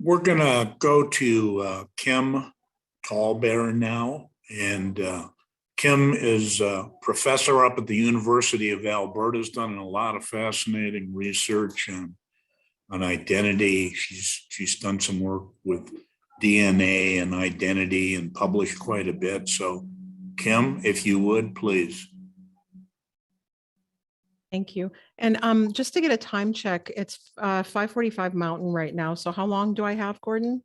We're going to go to Kim Tallbear now. And Kim is a professor up at the University of Alberta, has done a lot of fascinating research on identity. She's done some work with DNA and identity and published quite a bit. So Kim, if you would, please. Thank you. And just to get a time check, it's 5:45 Mountain right now. So how long do I have, Gordon?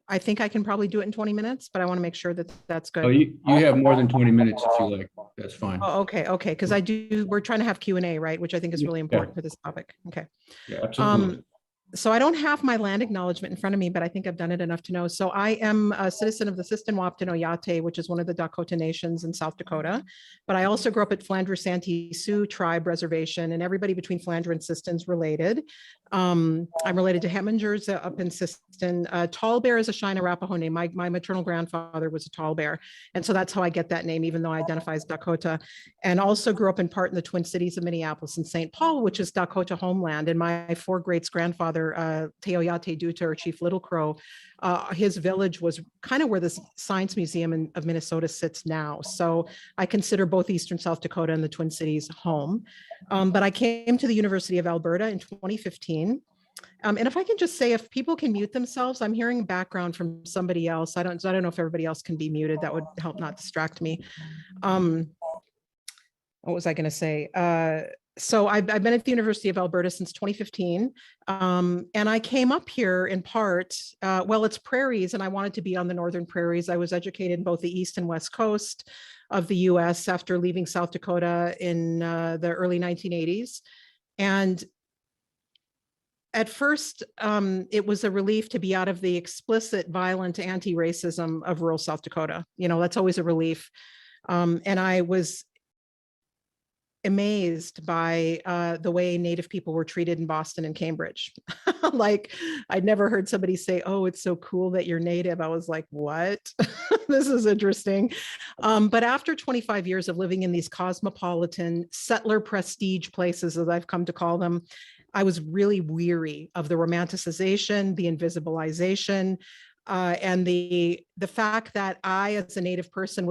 I think I can probably do it in 20 minutes, but I want to make sure that that's good. Oh, you have more than 20 minutes if you like. That's fine. Oh, okay. Because we're trying to have Q&A, right? Which I think is really important for this topic. Okay. Yeah, absolutely. So I don't have my land acknowledgement in front of me, but I think I've done it enough to know. So I am a citizen of the Sistenwaptin Oyate, which is one of the Dakota nations in South Dakota. But I also grew up at Flandre Santee Sioux Tribe Reservation, and everybody between Flandre and Siston's related. I'm related to Hemmingers up in Siston. Tallbear is a Shine Arapaho name. My maternal grandfather was a Tallbear. And so that's how I get that name, even though I identify as Dakota. And also grew up in part in the Twin Cities of Minneapolis and St. Paul, which is Dakota homeland. And my four greats grandfather, Teoyate Duta, or Chief Little Crow, his village was kind of where the Science Museum of Minnesota sits now. So I consider both Eastern South Dakota and the Twin Cities home. But I came to the University of Alberta in 2015. And if I can just say, if people can mute themselves, I'm hearing background from somebody else. I don't know if everybody else can be muted. That would help not distract me. What was I going to say? So I've been at the University of Alberta since 2015. And I came up here in part, it's prairies, and I wanted to be on the northern prairies. I was educated in both the East and West Coast of the US after leaving South Dakota in the early 1980s. And at first, it was a relief to be out of the explicit, violent anti-racism of rural South Dakota. You know, that's always a relief. And I was amazed by the way Native people were treated in Boston and Cambridge. Like, I'd never heard somebody say, "Oh, it's so cool that you're Native." I was like, what? This is interesting. But after 25 years of living in these cosmopolitan settler prestige places, as I've come to call them, I was really weary of the romanticization, the invisibilization, and the fact that I, as a Native person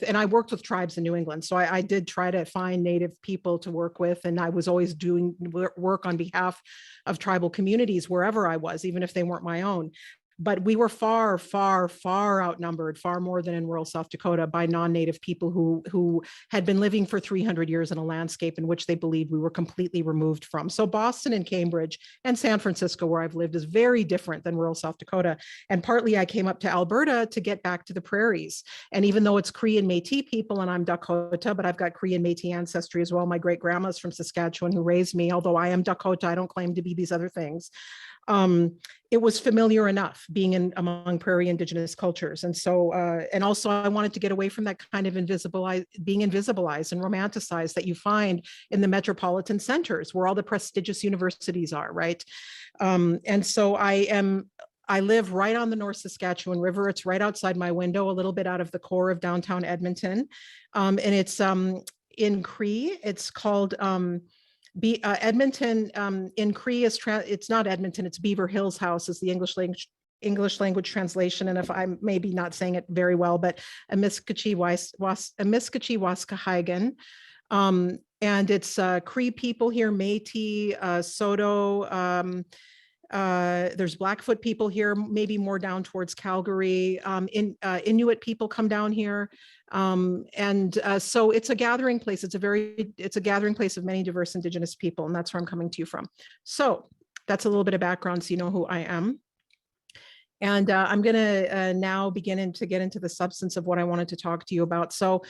and I worked with tribes in New England, so I did try to find Native people to work with, and I was always doing work on behalf of tribal communities wherever I was, even if they weren't my own. But we were far, far, far outnumbered, far more than in rural South Dakota, by non-Native people who had been living for 300 years in a landscape in which they believed we were completely removed from. So Boston and Cambridge and San Francisco, where I've lived, is very different than rural South Dakota. And partly I came up to Alberta to get back to the prairies. And even though it's Cree and Métis people, and I'm Dakota, but I've got Cree and Métis ancestry as well. My great grandma's from Saskatchewan who raised me. Although I am Dakota, I don't claim to be these other things. It was familiar enough being among prairie Indigenous cultures. And so, and also I wanted to get away from that kind of being invisibilized and romanticized that you find in the metropolitan centers where all the prestigious universities are, right? And so I live right on the North Saskatchewan River. It's right outside my window, a little bit out of the core of downtown Edmonton. And it's in Cree, it's called, Edmonton in Cree is it's not Edmonton, it's Beaver Hills House is the English language translation. And if I'm maybe not saying it very well, but Amiskachi Waskahigan. And it's Cree people here, Métis, Saulteaux, there's Blackfoot people here, maybe more down towards Calgary. Inuit people come down here. So it's a gathering place. It's a gathering place of many diverse Indigenous people, and that's where I'm coming to you from. So that's a little bit of background so you know who I am. And I'm going to now begin to get into the substance of what I wanted to talk to you about. So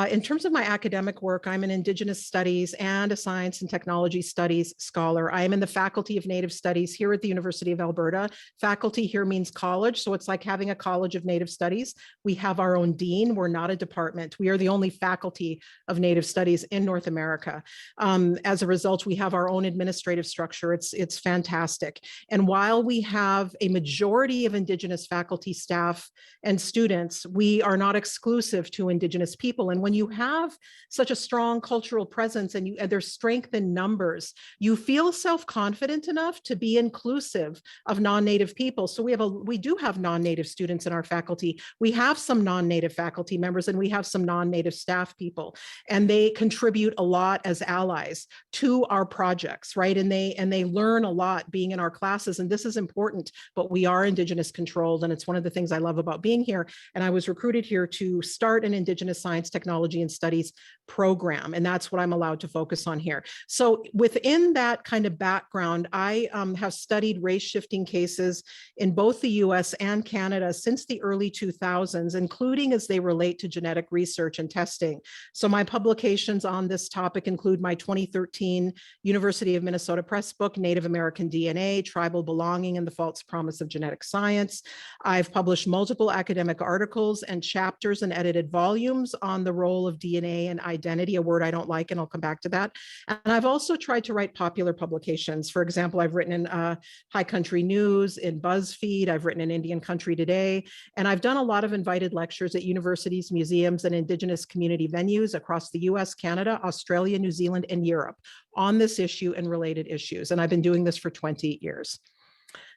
in terms of my academic work, I'm an Indigenous Studies and a Science and Technology Studies scholar. I am in the Faculty of Native Studies here at the University of Alberta. Faculty here means college, so it's like having a College of Native Studies. We have our own dean. We're not a department. We are the only faculty of Native Studies in North America. As a result, we have our own administrative structure. It's fantastic. And while we have a majority of of Indigenous faculty, staff, and students, we are not exclusive to Indigenous people. And when you have such a strong cultural presence and there's strength in numbers, you feel self-confident enough to be inclusive of non-Native people. So we do have non-Native students in our faculty. We have some non-Native faculty members, and we have some non-Native staff people, and they contribute a lot as allies to our projects, right? And they learn a lot being in our classes, and this is important, but we are Indigenous controlled, and it's one of the things I love about being here. And I was recruited here to start an Indigenous science, technology, and studies program, and that's what I'm allowed to focus on here. So within that kind of background, I have studied race shifting cases in both the US and Canada since the early 2000s, including as they relate to genetic research and testing. So my publications on this topic include my 2013 University of Minnesota Press book, Native American DNA, Tribal Belonging and the False Promise of Genetic Science. I've published multiple academic articles and chapters and edited volumes on the role of DNA and identity, a word I don't like, and I'll come back to that. And I've also tried to write popular publications. For example, I've written in High Country News, in BuzzFeed, I've written in Indian Country Today, and I've done a lot of invited lectures at universities, museums, and Indigenous community venues across the US, Canada, Australia, New Zealand, and Europe on this issue and related issues. And I've been doing this for 20 years.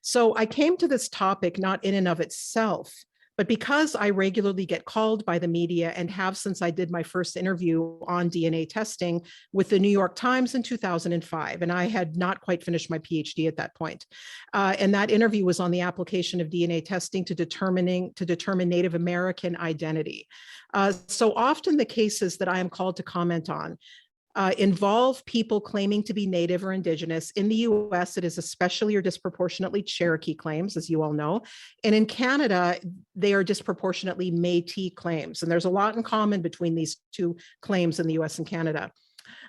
So I came to this topic not in and of itself, but because I regularly get called by the media and have since I did my first interview on DNA testing with the New York Times in 2005, and I had not quite finished my PhD at that point. And that interview was on the application of DNA testing to determine Native American identity. So often the cases that I am called to comment on involve people claiming to be Native or Indigenous. In the US, it is especially or disproportionately Cherokee claims, as you all know. And in Canada, they are disproportionately Métis claims. And there's a lot in common between these two claims in the US and Canada.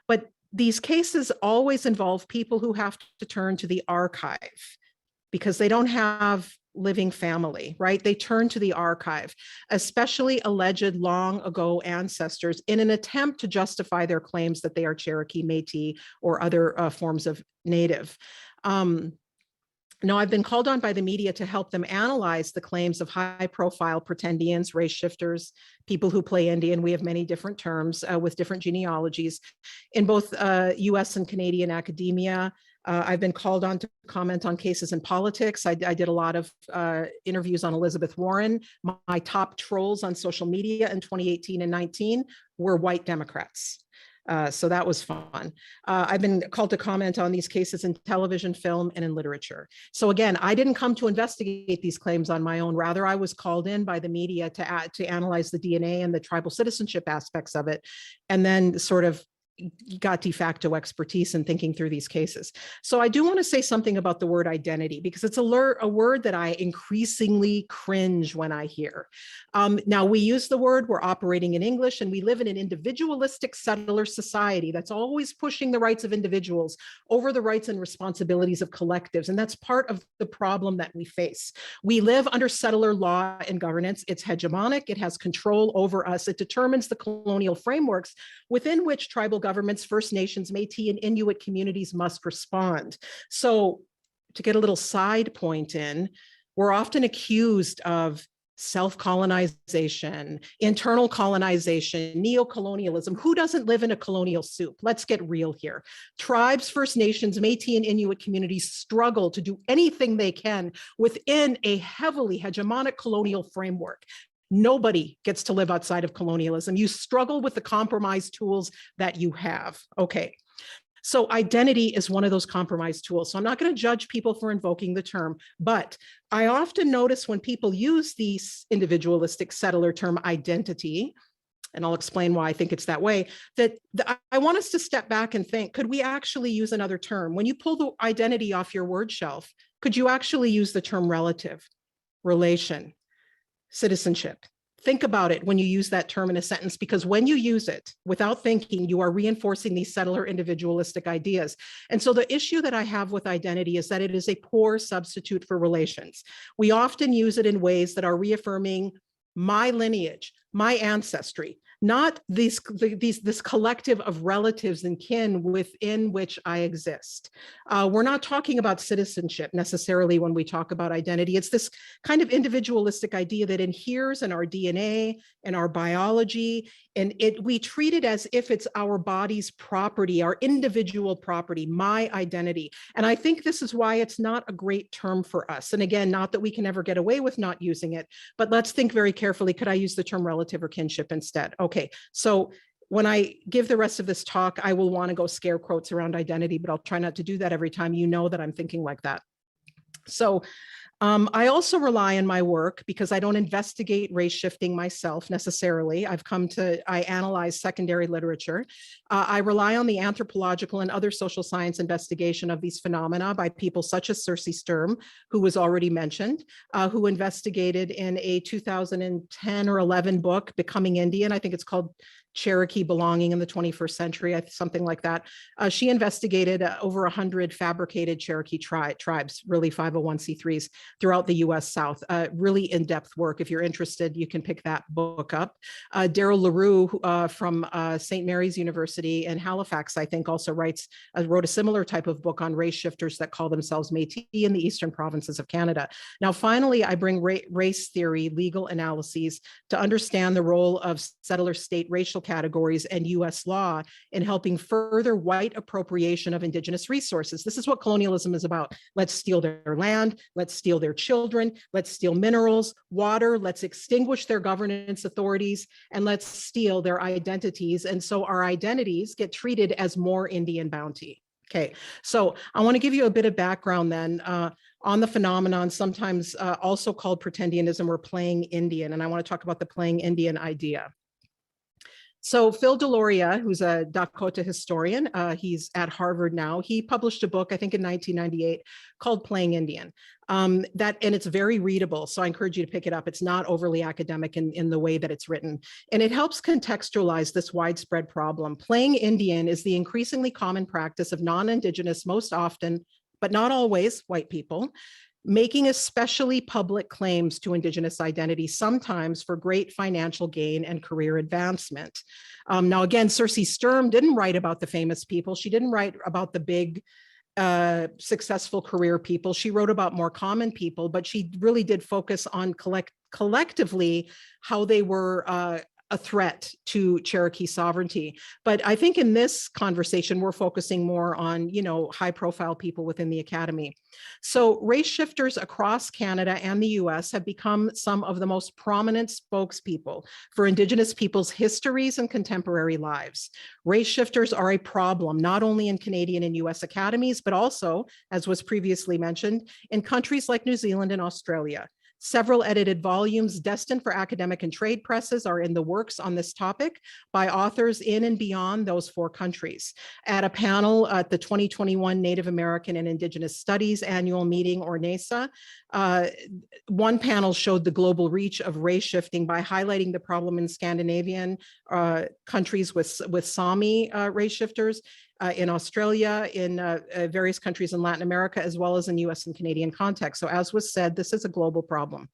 But these cases always involve people who have to turn to the archive because they don't have living family, right? They turn to the archive, especially alleged long ago ancestors, in an attempt to justify their claims that they are Cherokee, Métis, or other forms of Native. Now, I've been called on by the media to help them analyze the claims of high-profile pretendians, race shifters, people who play Indian. We have many different terms with different genealogies in both US and Canadian academia. I've been called on to comment on cases in politics. I did a lot of interviews on Elizabeth Warren. My top trolls on social media in 2018 and 19 were white Democrats. So that was fun. I've been called to comment on these cases in television, film, and in literature. So again, I didn't come to investigate these claims on my own. Rather, I was called in by the media to analyze the DNA and the tribal citizenship aspects of it, and then sort of got de facto expertise in thinking through these cases. So I do want to say something about the word identity, because it's a word that I increasingly cringe when I hear. Now, we use the word, we're operating in English, and we live in an individualistic settler society that's always pushing the rights of individuals over the rights and responsibilities of collectives. And that's part of the problem that we face. We live under settler law and governance. It's hegemonic, it has control over us. It determines the colonial frameworks within which tribal governments, First Nations, Métis, and Inuit communities must respond. So to get a little side point in, we're often accused of self-colonization, internal colonization, neo-colonialism. Who doesn't live in a colonial soup? Let's get real here. Tribes, First Nations, Métis, and Inuit communities struggle to do anything they can within a heavily hegemonic colonial framework. Nobody gets to live outside of colonialism. You struggle with the compromise tools that you have. Okay. So identity is one of those compromise tools. So I'm not going to judge people for invoking the term, but I often notice when people use the individualistic settler term identity, and I'll explain why I think it's that way, that I want us to step back and think, could we actually use another term? When you pull the identity off your word shelf, could you actually use the term relative, relation, citizenship? Think about it when you use that term in a sentence, because when you use it without thinking, you are reinforcing these settler individualistic ideas. And so the issue that I have with identity is that it is a poor substitute for relations. We often use it in ways that are reaffirming my lineage, my ancestry, not this collective of relatives and kin within which I exist. We're not talking about citizenship necessarily when we talk about identity. It's this kind of individualistic idea that inheres in our DNA and our biology, and we treat it as if it's our body's property, our individual property, my identity. And I think this is why it's not a great term for us. And again, not that we can ever get away with not using it, but let's think very carefully. Could I use the term relative or kinship instead? Okay, so when I give the rest of this talk, I will want to go scare quotes around identity, but I'll try not to do that every time. You know that I'm thinking like that. So I also rely in my work, because I don't investigate race shifting myself necessarily. I analyze secondary literature. I rely on the anthropological and other social science investigation of these phenomena by people such as Circe Sturm, who was already mentioned, who investigated in a 2010 or 11 book, Becoming Indian. I think it's called Cherokee Belonging in the 21st Century, something like that. She investigated over 100 fabricated Cherokee tribes, really 501c3s throughout the US South. Really in-depth work. If you're interested, you can pick that book up. Daryl LaRue from St. Mary's University in Halifax, I think, also wrote a similar type of book on race shifters that call themselves Métis in the eastern provinces of Canada. Now, finally, I bring race theory, legal analyses to understand the role of settler state racial categories and US law in helping further white appropriation of Indigenous resources. This is what colonialism is about. Let's steal their land, let's steal their children, let's steal minerals, water, let's extinguish their governance authorities, and let's steal their identities. And so our identities get treated as more Indian bounty. Okay, so I want to give you a bit of background then on the phenomenon, sometimes also called Pretendianism or playing Indian. And I want to talk about the playing Indian idea. So Phil Deloria, who's a Dakota historian, he's at Harvard now. He published a book, I think in 1998, called Playing Indian. And it's very readable, so I encourage you to pick it up. It's not overly academic in the way that it's written. And it helps contextualize this widespread problem. Playing Indian is the increasingly common practice of non-Indigenous, most often, but not always, white people, making especially public claims to Indigenous identity, sometimes for great financial gain and career advancement. Now, again, Circe Sturm didn't write about the famous people. She didn't write about the big, successful career people. She wrote about more common people, but she really did focus on collectively how they were a threat to Cherokee sovereignty. But I think in this conversation, we're focusing more on, high profile people within the academy. So race shifters across Canada and the US have become some of the most prominent spokespeople for Indigenous peoples' histories and contemporary lives. Race shifters are a problem, not only in Canadian and US academies, but also, as was previously mentioned, in countries like New Zealand and Australia. Several edited volumes destined for academic and trade presses are in the works on this topic by authors in and beyond those 4 countries. At a panel at the 2021 Native American and Indigenous Studies Annual Meeting, or NASA, one panel showed the global reach of race shifting by highlighting the problem in Scandinavian countries with Sami race shifters, in Australia, in various countries in Latin America, as well as in US and Canadian context. So as was said, this is a global problem.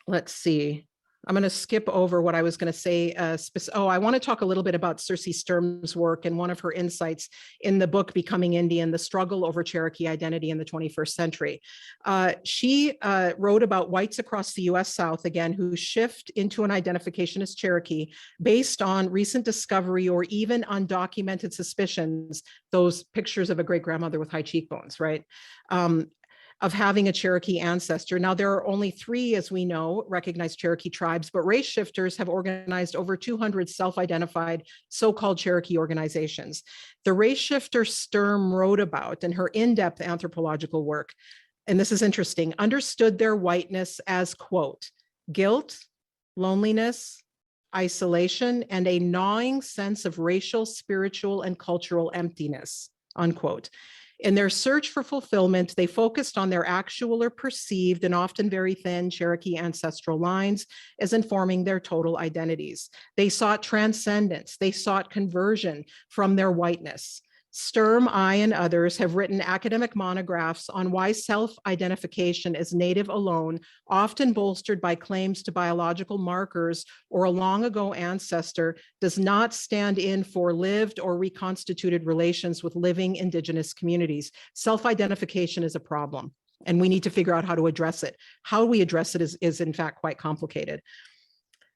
Let's see. I'm going to skip over what I was going to say. I want to talk a little bit about Circe Sturm's work and one of her insights in the book, Becoming Indian, the struggle over Cherokee identity in the 21st century. She wrote about whites across the US South, again, who shift into an identification as Cherokee based on recent discovery or even undocumented suspicions, those pictures of a great-grandmother with high cheekbones, right? Of having a Cherokee ancestor. Now, there are only 3, as we know, recognized Cherokee tribes, but race shifters have organized over 200 self-identified so-called Cherokee organizations. The race shifter Sturm wrote about in her in-depth anthropological work, and this is interesting, understood their whiteness as, quote, guilt, loneliness, isolation, and a gnawing sense of racial, spiritual, and cultural emptiness, unquote. In their search for fulfillment, they focused on their actual or perceived and often very thin Cherokee ancestral lines as informing their total identities. They sought transcendence. They sought conversion from their whiteness. Sturm, I, and others have written academic monographs on why self-identification as Native alone, often bolstered by claims to biological markers or a long ago ancestor, does not stand in for lived or reconstituted relations with living Indigenous communities. Self-identification is a problem, and we need to figure out how to address it. How we address it is in fact quite complicated.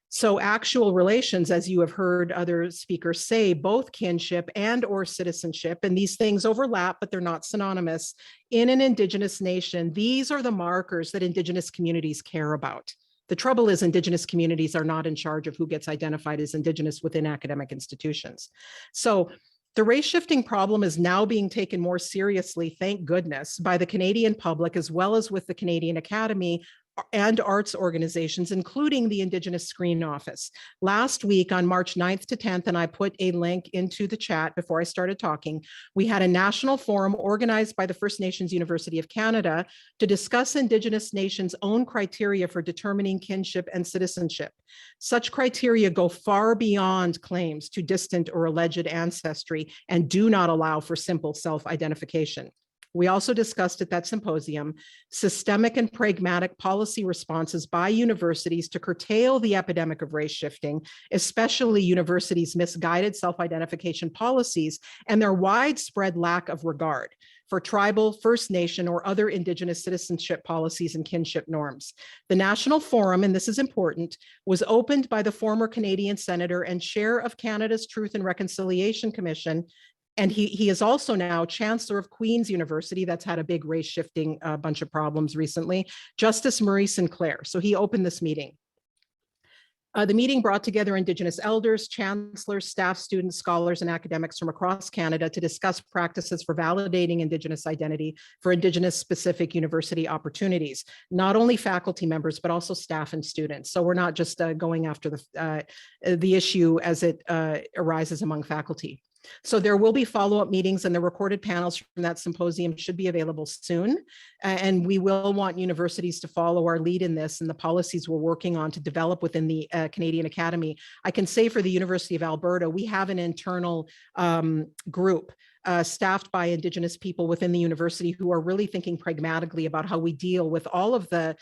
So actual relations, as you have heard other speakers say, both kinship and or citizenship, and these things overlap, but they're not synonymous. In an Indigenous nation, these are the markers that Indigenous communities care about. The trouble is Indigenous communities are not in charge of who gets identified as Indigenous within academic institutions. So the race shifting problem is now being taken more seriously, thank goodness, by the Canadian public, as well as with the Canadian Academy and arts organizations, including the Indigenous Screen Office. Last week on March 9th to 10th, and I put a link into the chat before I started talking, we had a national forum organized by the First Nations University of Canada to discuss Indigenous nations' own criteria for determining kinship and citizenship. Such criteria go far beyond claims to distant or alleged ancestry and do not allow for simple self-identification. We also discussed at that symposium systemic and pragmatic policy responses by universities to curtail the epidemic of race shifting, especially universities' misguided self-identification policies and their widespread lack of regard for tribal, First Nation, or other Indigenous citizenship policies and kinship norms. The National Forum, and this is important, was opened by the former Canadian Senator and Chair of Canada's Truth and Reconciliation Commission, and he is also now Chancellor of Queen's University, that's had a big race shifting bunch of problems recently, Justice Murray Sinclair. So he opened this meeting. The meeting brought together Indigenous elders, chancellors, staff, students, scholars, and academics from across Canada to discuss practices for validating Indigenous identity for Indigenous specific university opportunities, not only faculty members, but also staff and students. So we're not just going after the issue as it arises among faculty. So there will be follow-up meetings, and the recorded panels from that symposium should be available soon. And we will want universities to follow our lead in this and the policies we're working on to develop within the Canadian Academy. I can say for the University of Alberta, we have an internal group staffed by Indigenous people within the university who are really thinking pragmatically about how we deal with all of the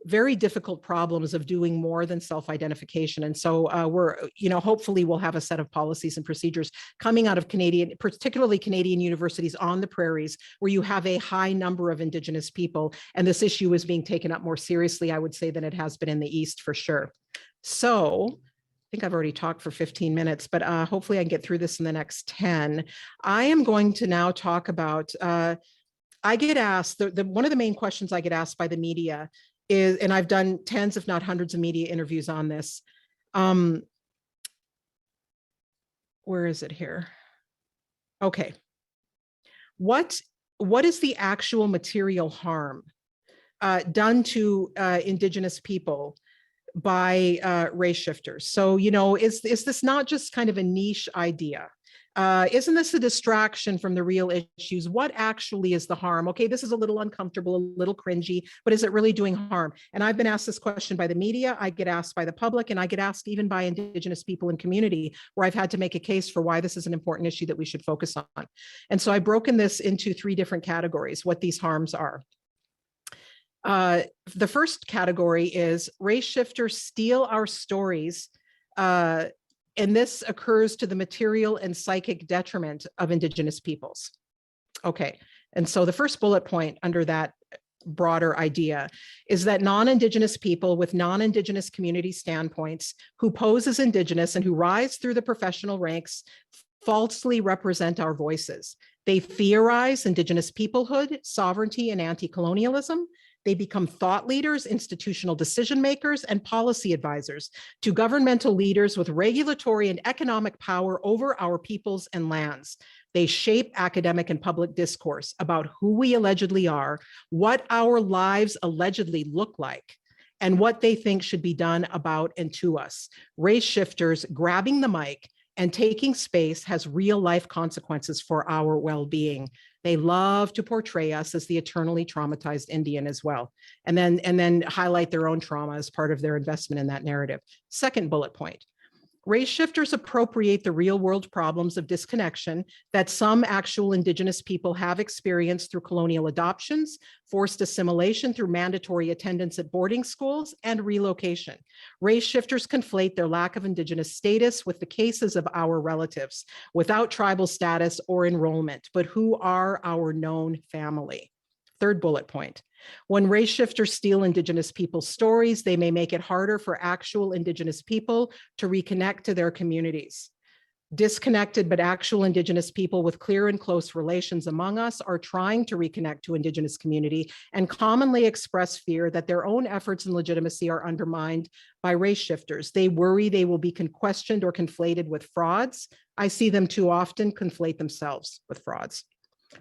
very difficult problems of doing more than self-identification. And so hopefully we'll have a set of policies and procedures coming out of Canadian, particularly Canadian universities on the prairies, where you have a high number of Indigenous people. And this issue is being taken up more seriously, I would say, than it has been in the East for sure. So I think I've already talked for 15 minutes, but hopefully I can get through this in the next 10. I am going to now talk about, I get asked, one of the main questions I get asked by the media is, and I've done tens, if not hundreds of media interviews on this. Where is it here? Okay. What is the actual material harm done to Indigenous people by race shifters? So, is this not just kind of a niche idea? Isn't this a distraction from the real issues? What actually is the harm? Okay, this is a little uncomfortable, a little cringy, but is it really doing harm? And I've been asked this question by the media, I get asked by the public, and I get asked even by Indigenous people in community, where I've had to make a case for why this is an important issue that we should focus on. And so I've broken this into 3 different categories, what these harms are. The first category is race shifters steal our stories, and this occurs to the material and psychic detriment of Indigenous peoples. Okay, and so the first bullet point under that broader idea is that non-Indigenous people with non-Indigenous community standpoints who pose as Indigenous and who rise through the professional ranks falsely represent our voices. They theorize Indigenous peoplehood, sovereignty, and anti-colonialism. They become thought leaders, institutional decision makers, and policy advisors to governmental leaders with regulatory and economic power over our peoples and lands. They shape academic and public discourse about who we allegedly are, what our lives allegedly look like, and what they think should be done about and to us. Race shifters grabbing the mic and taking space has real life consequences for our well-being. They love to portray us as the eternally traumatized Indian as well, and then highlight their own trauma as part of their investment in that narrative. Second bullet point, Race shifters appropriate the real world problems of disconnection that some actual Indigenous people have experienced through colonial adoptions, forced assimilation through mandatory attendance at boarding schools, and relocation. Race shifters conflate their lack of Indigenous status with the cases of our relatives without tribal status or enrollment, but who are our known family. Third bullet point. When race shifters steal Indigenous people's stories, they may make it harder for actual Indigenous people to reconnect to their communities. Disconnected but actual Indigenous people with clear and close relations among us are trying to reconnect to Indigenous community and commonly express fear that their own efforts and legitimacy are undermined by race shifters. They worry they will be questioned or conflated with frauds. I see them too often conflate themselves with frauds.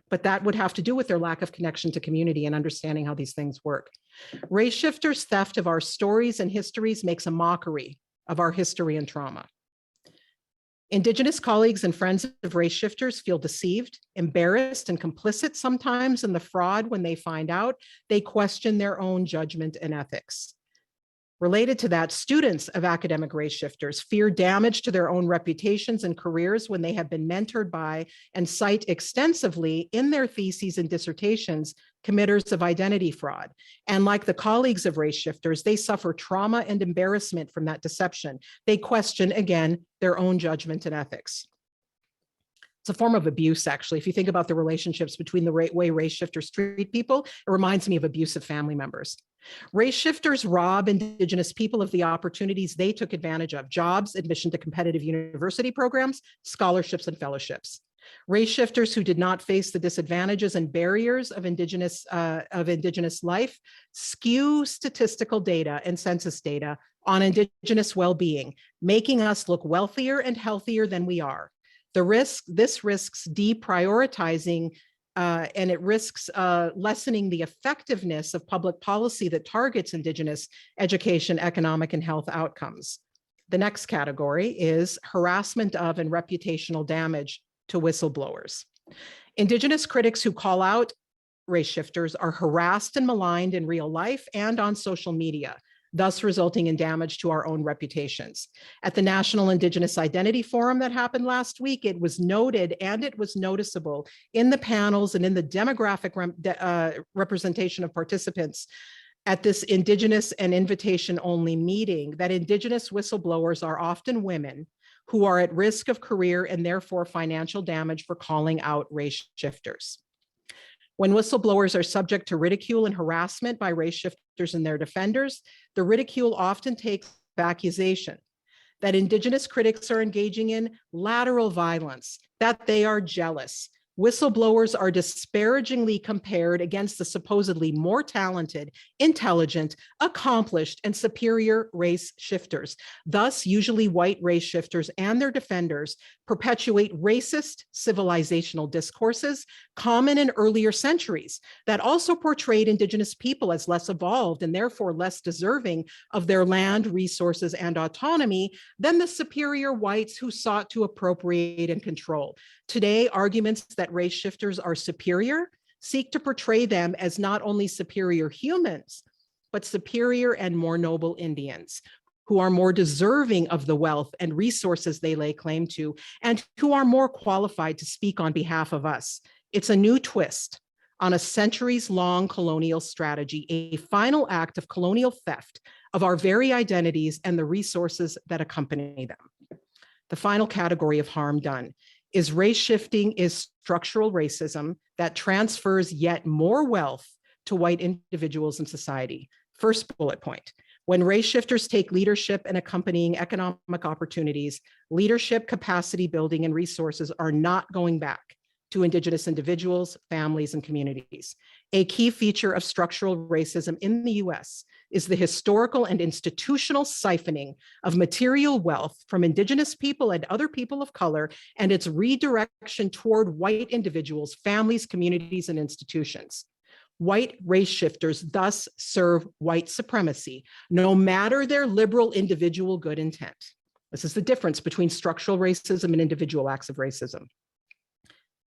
But that would have to do with their lack of connection to community and understanding how these things work. Race shifters' theft of our stories and histories makes a mockery of our history and trauma. Indigenous colleagues and friends of race shifters feel deceived, embarrassed, and complicit sometimes in the fraud when they find out. They question their own judgment and ethics. Related to that, students of academic race shifters fear damage to their own reputations and careers when they have been mentored by and cite extensively in their theses and dissertations committers of identity fraud. And like the colleagues of race shifters, they suffer trauma and embarrassment from that deception. They question, again, their own judgment and ethics. It's a form of abuse, actually. If you think about the relationships between the way race shifters treat people, it reminds me of abusive family members. Race shifters rob Indigenous people of the opportunities they took advantage of: jobs, admission to competitive university programs, scholarships, and fellowships. Race shifters who did not face the disadvantages and barriers of Indigenous life skew statistical data and census data on Indigenous well-being, making us look wealthier and healthier than we are. This risks deprioritizing and it risks lessening the effectiveness of public policy that targets Indigenous education, economic, and health outcomes. The next category is harassment of and reputational damage to whistleblowers. Indigenous critics who call out race shifters are harassed and maligned in real life and on social media, thus resulting in damage to our own reputations. At the National Indigenous Identity Forum that happened last week, it was noted and it was noticeable in the panels and in the demographic representation of participants at this Indigenous and invitation-only meeting that Indigenous whistleblowers are often women who are at risk of career and therefore financial damage for calling out race shifters. When whistleblowers are subject to ridicule and harassment by race shifters and their defenders, the ridicule often takes accusation that Indigenous critics are engaging in lateral violence, that they are jealous. Whistleblowers are disparagingly compared against the supposedly more talented, intelligent, accomplished, and superior race shifters. Thus, usually white race shifters and their defenders perpetuate racist civilizational discourses common in earlier centuries that also portrayed Indigenous people as less evolved and therefore less deserving of their land, resources, and autonomy than the superior whites who sought to appropriate and control. Today, arguments that race shifters are superior seek to portray them as not only superior humans, but superior and more noble Indians who are more deserving of the wealth and resources they lay claim to, and who are more qualified to speak on behalf of us. It's a new twist on a centuries-long colonial strategy, a final act of colonial theft of our very identities and the resources that accompany them. The final category of harm done is race shifting is structural racism that transfers yet more wealth to white individuals in society. First bullet point, when race shifters take leadership and accompanying economic opportunities, leadership, capacity building, and resources are not going back to Indigenous individuals, families, and communities. A key feature of structural racism in the US is the historical and institutional siphoning of material wealth from Indigenous people and other people of color, and its redirection toward white individuals, families, communities, and institutions. White race shifters thus serve white supremacy, no matter their liberal individual good intent. This is the difference between structural racism and individual acts of racism.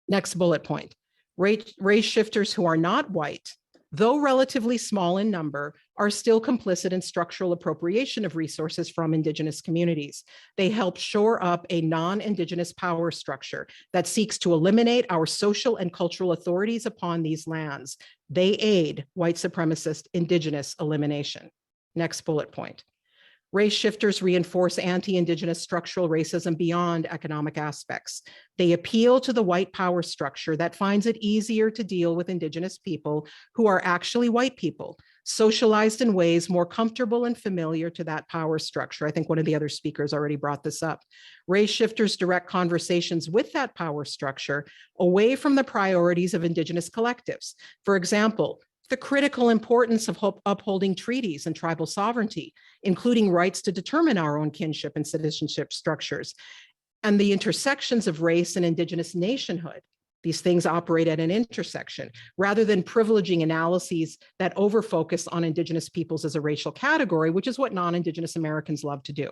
Next bullet point, race shifters who are not white though relatively small in number, are still complicit in structural appropriation of resources from Indigenous communities. They help shore up a non-Indigenous power structure that seeks to eliminate our social and cultural authorities upon these lands. They aid white supremacist Indigenous elimination. Next bullet point. Race shifters reinforce anti-Indigenous structural racism beyond economic aspects. They appeal to the white power structure that finds it easier to deal with Indigenous people who are actually white people, socialized in ways more comfortable and familiar to that power structure. I think one of the other speakers already brought this up. Race shifters direct conversations with that power structure away from the priorities of Indigenous collectives. For example, the critical importance of upholding treaties and tribal sovereignty, including rights to determine our own kinship and citizenship structures, and the intersections of race and Indigenous nationhood. These things operate at an intersection, rather than privileging analyses that overfocus on Indigenous peoples as a racial category, which is what non-Indigenous Americans love to do.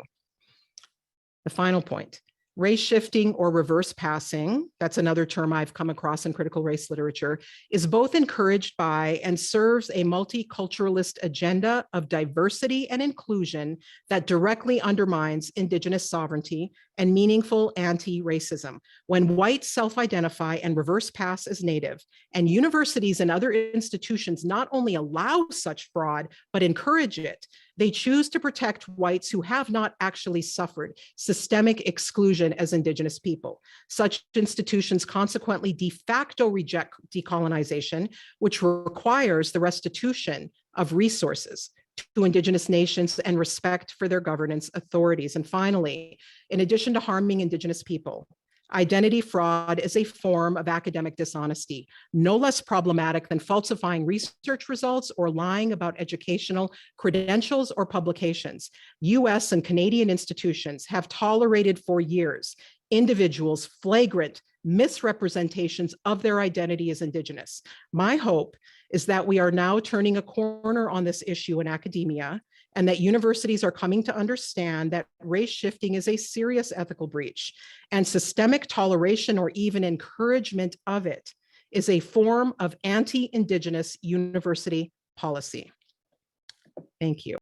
The final point. Race shifting or reverse passing, that's another term I've come across in critical race literature, is both encouraged by and serves a multiculturalist agenda of diversity and inclusion that directly undermines Indigenous sovereignty and meaningful anti-racism. When whites self-identify and reverse pass as Native, and universities and other institutions not only allow such fraud, but encourage it, they choose to protect whites who have not actually suffered systemic exclusion as Indigenous people. Such institutions consequently de facto reject decolonization, which requires the restitution of resources to Indigenous nations and respect for their governance authorities. And finally, in addition to harming Indigenous people, identity fraud is a form of academic dishonesty, no less problematic than falsifying research results or lying about educational credentials or publications. US and Canadian institutions have tolerated for years individuals' flagrant misrepresentations of their identity as Indigenous. My hope is that we are now turning a corner on this issue in academia, and that universities are coming to understand that race shifting is a serious ethical breach, and systemic toleration or even encouragement of it is a form of anti-Indigenous university policy. Thank you.